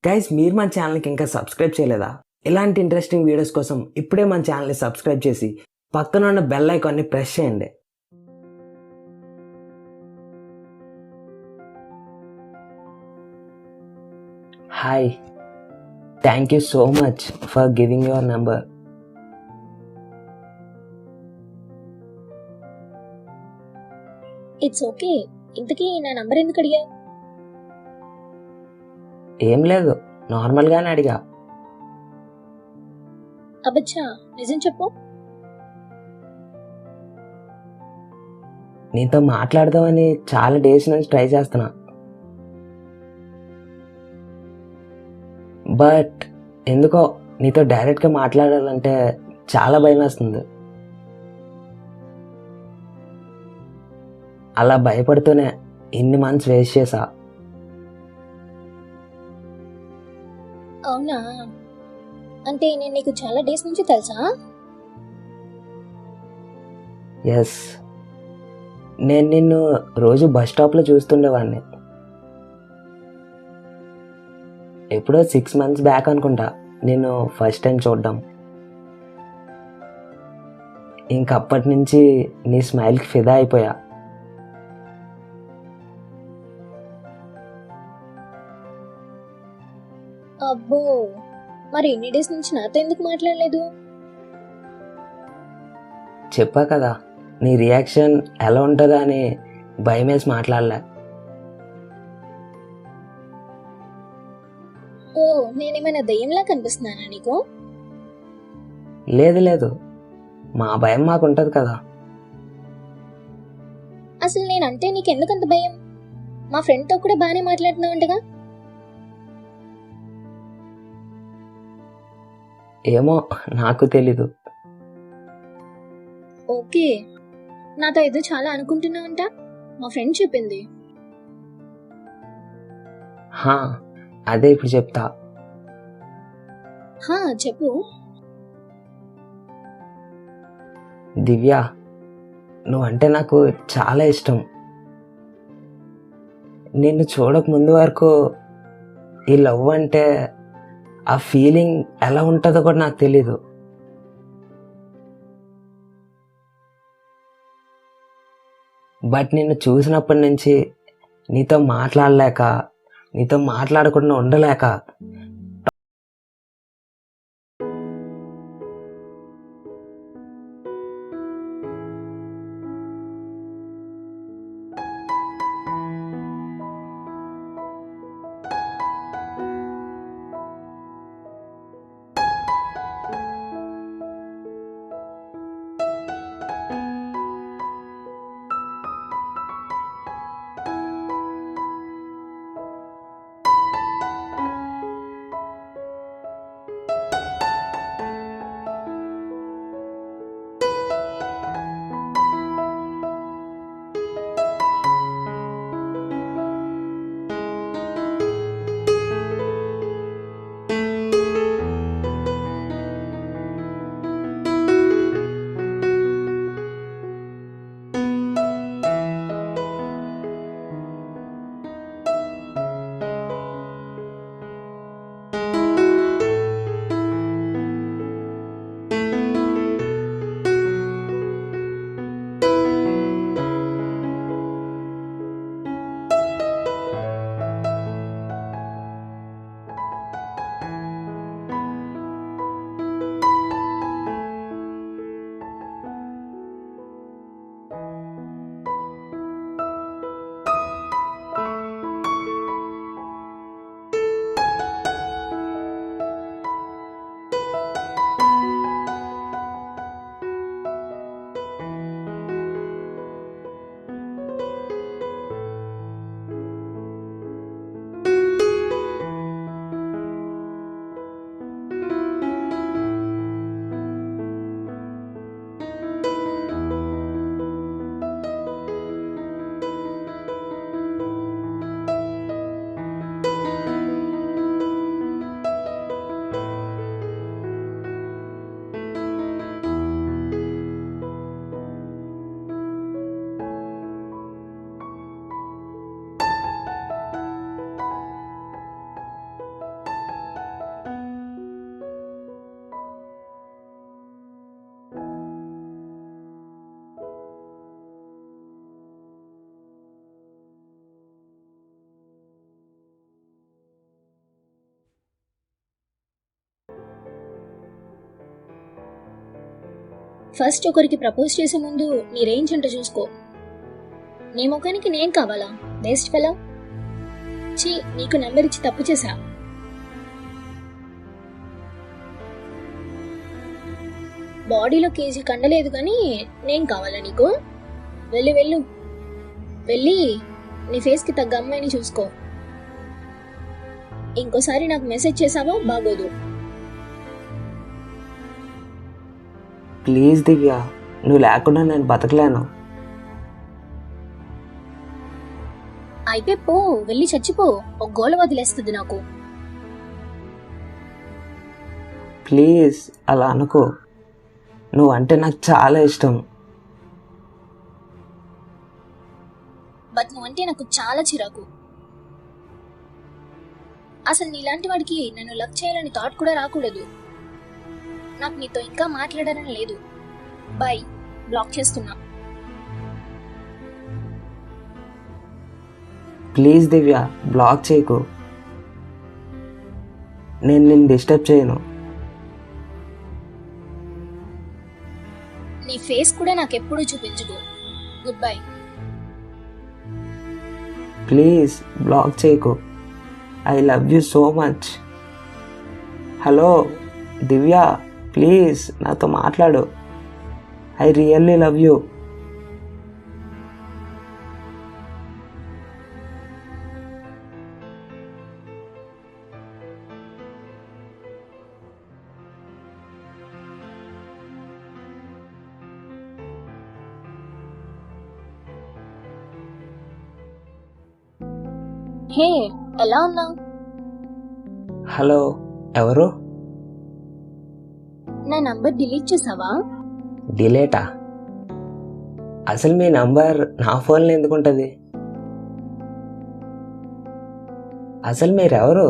Guys, మీరు మన ఛానల్కి ఇంకా సబ్స్క్రైబ్ చేయలేదా? ఇలాంటి ఇంట్రెస్టింగ్ వీడియోస్ కోసం ఇప్పుడే మన ఛానల్ని సబ్స్క్రైబ్ చేసి పక్కన ఉన్న బెల్ ఐకాన్ని ప్రెస్ చేయండి. Hi, thank you so much for giving your number. It's okay. ఇంతకీ నా నంబర్ ఎందుకు అడిగా? ఏం లేదు, నార్మల్గానే అడిగా. అబ్బచ్చా, నిజం చెప్పు. నీతో మాట్లాడదామని చాలా డేస్ నుంచి ట్రై చేస్తున్నా, బట్ ఎందుకో నీతో డైరెక్ట్గా మాట్లాడాలంటే చాలా భయం వేస్తుంది. అలా భయపడుతూనే ఇన్ని మంత్స్ వేస్ట్ చేసా. అవునా? అంటే నేను నీకు చాలా డేస్ నుంచి తెలుసా? ఎస్, నేను నిన్ను రోజు బస్ స్టాప్లో చూస్తుండేవాడిని. ఎప్పుడో 6 months బ్యాక్ అనుకుంటా నేను ఫస్ట్ టైం చూడడం. ఇంకప్పటి నుంచి నీ స్మైల్కి ఫిదా అయిపోయా. అబ్బో, మరి ఎన్ని డేస్ నుంచి నాతో ఎందుకు మాట్లాడలేదు? చెప్పా కదా, నీ రియాక్షన్ ఎలా ఉంటుందా అని భయం వేసి మాట్లాడలే. ఓ, నేనేమైనా దయ్యంలా కనిపిస్తున్నానా నీకు? లేదు లేదు, మా భయం మాకు ఉంటుంది కదా. అసలు నేనంటే నీకెందుకంత భయం? మా ఫ్రెండ్తో కూడా బాగానే మాట్లాడుతున్నావంటగా? ఏమో, నాకు తెలీదు. ఓకే, నాతో ఏదో చాలా అనుకుంటున్నావంట, మా ఫ్రెండ్ చెప్పింది. హా, అదే ఇప్పుడు చెప్తా. హా, చెప్పు. దివ్య, నువ్వంటే నాకు చాలా ఇష్టం. నిన్ను చూడక ముందు వరకు ఈ లవ్ అంటే ఆ ఫీలింగ్ ఎలా ఉంటుందో కూడా నాకు తెలీదు. బట్ నిన్ను చూసినప్పటి నుంచి నీతో మాట్లాడకుండా ఉండలేక ఫస్ట్ ఒకరికి ప్రపోజ్ చేసే ముందు నీ రేంజ్ అంటే చూసుకో. నీ ముఖానికి నేను కావాలా బెస్ట్ ఫెలో? చీ, నీకు నెంబర్ ఇచ్చి తప్పు చేశా. బాడీలో కేజీ కండలేదు కానీ నేను కావాలా నీకు? వెళ్ళు వెళ్ళు, వెళ్ళి నీ ఫేస్కి తగ్గ అమ్మాయిని చూసుకో. ఇంకోసారి నాకు మెసేజ్ చేసావో బాగోదు. ప్లీజ్ దివ్య, నువ్వు లేకుండా నేను బతకలేను. అయితే పో, వెళ్ళి చచ్చిపో. ఒక గోల వదిలేస్తుంది నాకు. ప్లీజ్ అలా అనుకో, నువ్వంటే నాకు చాలా ఇష్టం. బట్ నువ్వంటే నాకు చాలా చిరాకు. అసలు నీలాంటి వాడికి నన్ను లవ్ చేయాలని థాట్ కూడా రాకూడదు. నాకు నీతో ఇంకా మాట్లాడాలని లేదు. బై, బ్లాక్ చేస్తున్నా. ప్లీజ్ దివ్య, బ్లాక్ చేయకు. నేను నిన్ను డిస్టర్బ్ చేయను. నీ ఫేస్ కూడా నాకెప్పుడూ చూపించకు. Good bye. ప్లీజ్ బ్లాక్ చేయకు. I love you so much. Hello Divya, please నాతో మాట్లాడు. I really love you. Hey, ఎలా ఉన్నావు? హలో, ఎవరు? నా నంబర్ డిలీట్ చేసావా? డిలేటా? అసలు మీ నంబర్ నా ఫోన్లో ఎందుకు ఉంటుంది? అసలు మీరెవరు?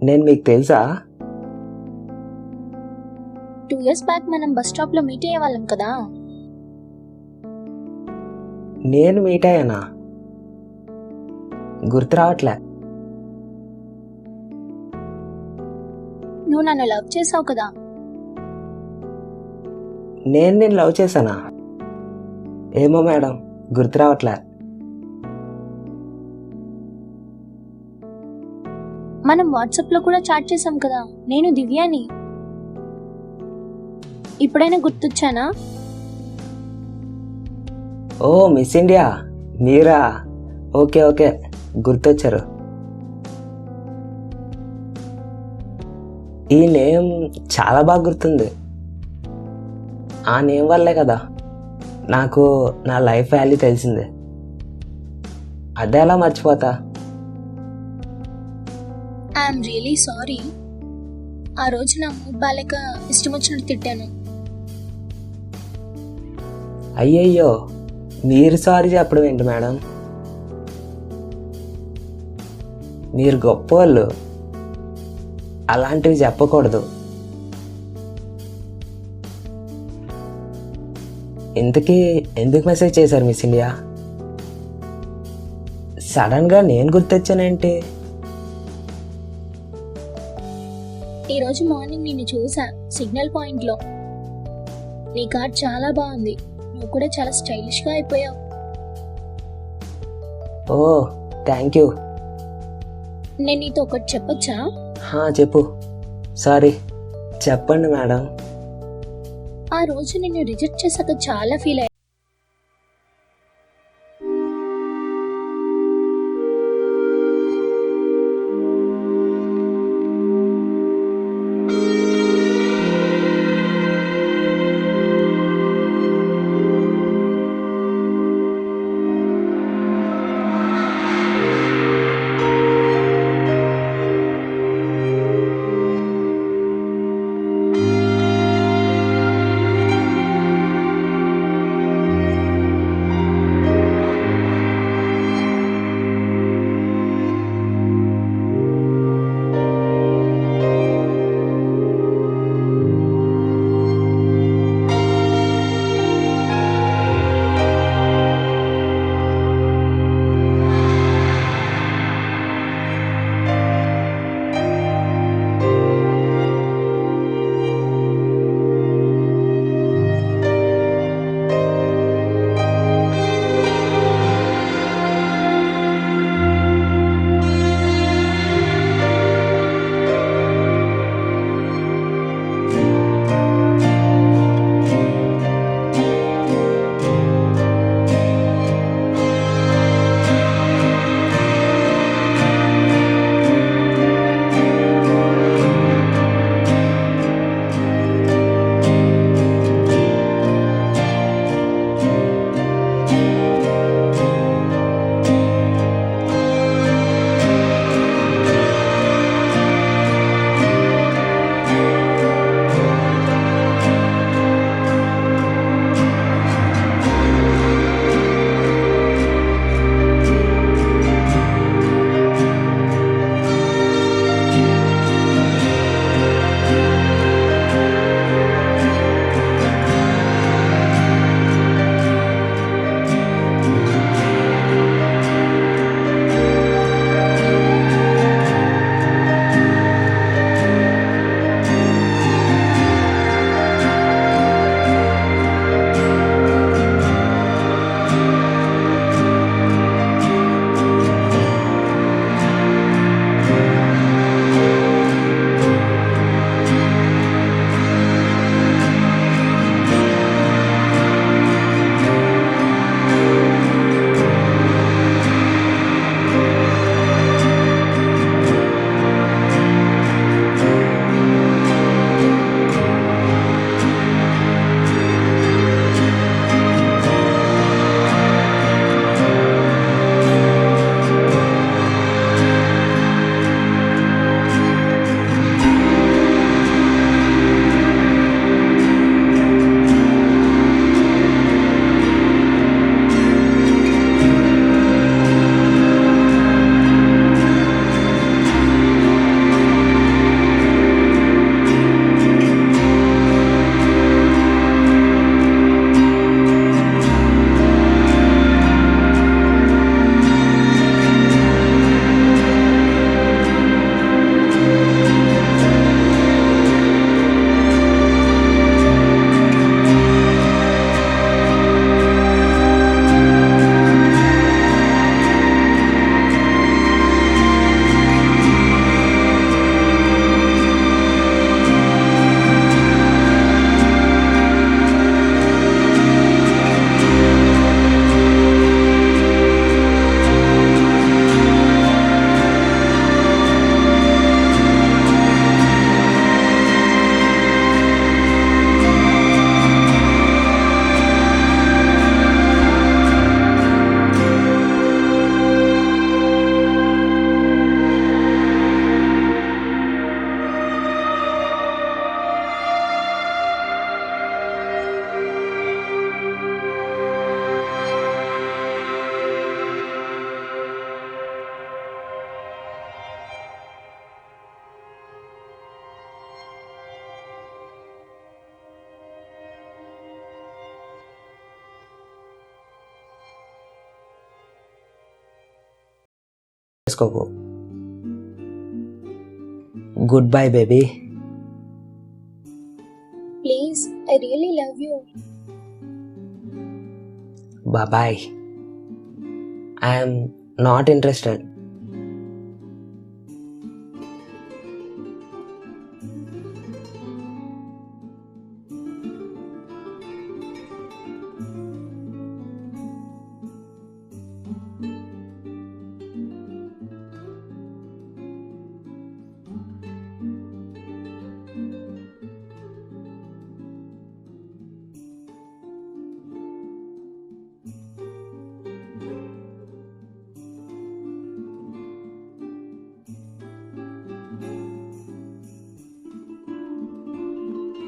నేను మీకు తెలుసా? 2 years బ్యాక్ మనం బస్ స్టాప్ లో మీట్ అయ్యే వాళ్ళం కదా. నేను మీట్ అయ్యానా? గుర్తు రావట్లే. నువ్వు నన్ను లవ్ చేసావు కదా. నేను లవ్ చేశానా? ఏమో మేడం, గుర్తు రావట్లే. మనం వాట్సాప్ లో కూడా చాట్ చేసాం కదా. నేను దివ్యాని. ఇప్పుడైనా గుర్తొచ్చానా? ఓ మిస్ ఇండియా, మీరా? ఓకే ఓకే, గుర్తొచ్చారు. ఈ నేమ్ చాలా బాగా గుర్తుంది. ఆ నేమ్ వల్లే కదా నాకు నా లైఫ్ వాల్యూ తెలిసింది. అదే ఎలా మర్చిపోతా? I'm really sorry. ఆ రోజు నా మూడ్ బాలేక ఇష్టం వచ్చినట్టు తిట్టాను. అయ్యయ్యో, మీరు సారీ చెప్పడం ఏంటి మేడం? మీరు గొప్పవాళ్ళు, అలాంటివి చెప్పకూడదు. ఇంతకీ ఎందుకు మెసేజ్ చేశారు మిస్ ఇండియా? సడన్గా నేను గుర్తొచ్చానేంటి? ఈరోజు మార్నింగ్ నిన్ను చూసా సిగ్నల్ పాయింట్ లో. నీ కార్డ్ చాలా బాగుంది. నువ్వు కూడా చాలా స్టైలిష్ గా అయిపోయావు. ఓ థ్యాంక్ యూ. నేను నీతో ఒకటి చెప్పొచ్చా? చెప్పు. సారీ, చెప్పండి మేడం. ఆ రోజు నిన్ను రిజెక్ట్ చేశాక చాలా ఫీల్ అయ్యా. చేసుకోకు. Good bye baby. Please, I really love you. Bye. I'm not interested.